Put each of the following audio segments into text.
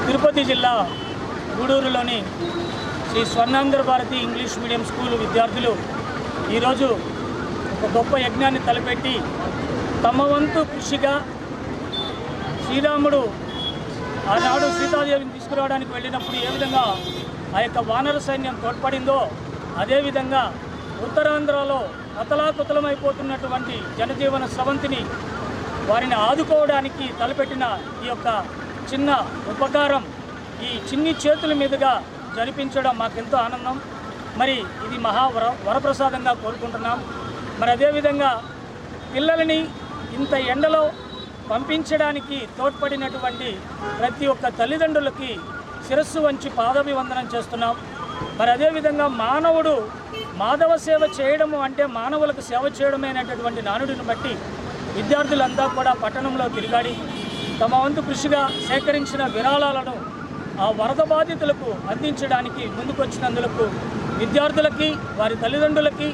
తిరుపతి జిల్లా గూడూరులోని Sri Swarnandhra Bharathi English medium school విద్యార్థులు ఈరోజు ఒక గొప్ప యజ్ఞాన్ని తలపెట్టి తమ వంతు కృషిగా శ్రీరాముడు ఆనాడు సీతాదేవిని తీసుకురావడానికి వెళ్ళినప్పుడు ఏ విధంగా ఆ యొక్క వానర సైన్యం తోడ్పడిందో అదేవిధంగా ఉత్తరాంధ్రలో అతలాకుతలమైపోతున్నటువంటి జనజీవన స్రవంతిని వారిని ఆదుకోవడానికి తలపెట్టిన ఈ యొక్క చిన్న ఉపకారం ఈ చిన్ని చేతుల మీదుగా జరిపించడం మాకెంతో ఆనందం. మరి ఇది వరప్రసాదంగా కోరుకుంటున్నాం. మరి అదేవిధంగా పిల్లలని ఇంత ఎండలో పంపించడానికి తోడ్పడినటువంటి ప్రతి ఒక్క తల్లిదండ్రులకి శిరస్సు వంచి పాదాభివందనం చేస్తున్నాం. మరి అదేవిధంగా మానవుడు మాధవ సేవ చేయడము అంటే మానవులకు సేవ చేయడమైనటువంటి నానుడిని బట్టి విద్యార్థులంతా కూడా పట్టణంలో తిరిగాడి తమ వంతు కృషిగా సేకరించిన విరాళాలను ఆ వరద బాధితులకు అందించడానికి ముందుకొచ్చినందుకు విద్యార్థులకి వారి తల్లిదండ్రులకి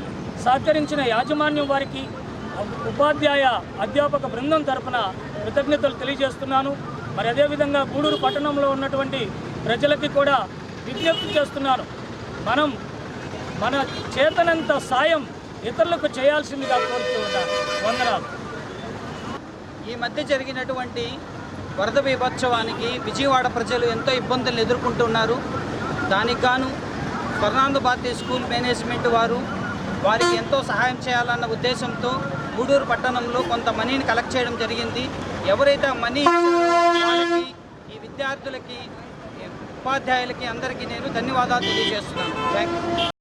సహకరించిన యాజమాన్యం వారికి ఉపాధ్యాయ అధ్యాపక బృందం తరపున కృతజ్ఞతలు తెలియజేస్తున్నాను. మరి అదేవిధంగా గూడూరు పట్టణంలో ఉన్నటువంటి ప్రజలకి కూడా విజ్ఞప్తి చేస్తున్నాను. మనం మన చేతనంత సాయం ఇతరులకు చేయాల్సిందిగా కోరుతూ ఉన్నాను. వందనాలు. ఈ మధ్య జరిగినటువంటి వరద బీభత్సవానికి విజయవాడ ప్రజలు ఎంతో ఇబ్బందులు ఎదుర్కొంటున్నారు. దానికి గాను స్వర్ణాంధ్ర భారతి స్కూల్ మేనేజ్మెంట్ వారికి ఎంతో సహాయం చేయాలన్న ఉద్దేశంతో గూడూరు పట్టణంలో కొంత మనీని కలెక్ట్ చేయడం జరిగింది. ఎవరైతే మనీ వాళ్ళకి ఈ విద్యార్థులకి ఉపాధ్యాయులకి అందరికీ నేను ధన్యవాదాలు తెలియజేస్తున్నాను. Thank you.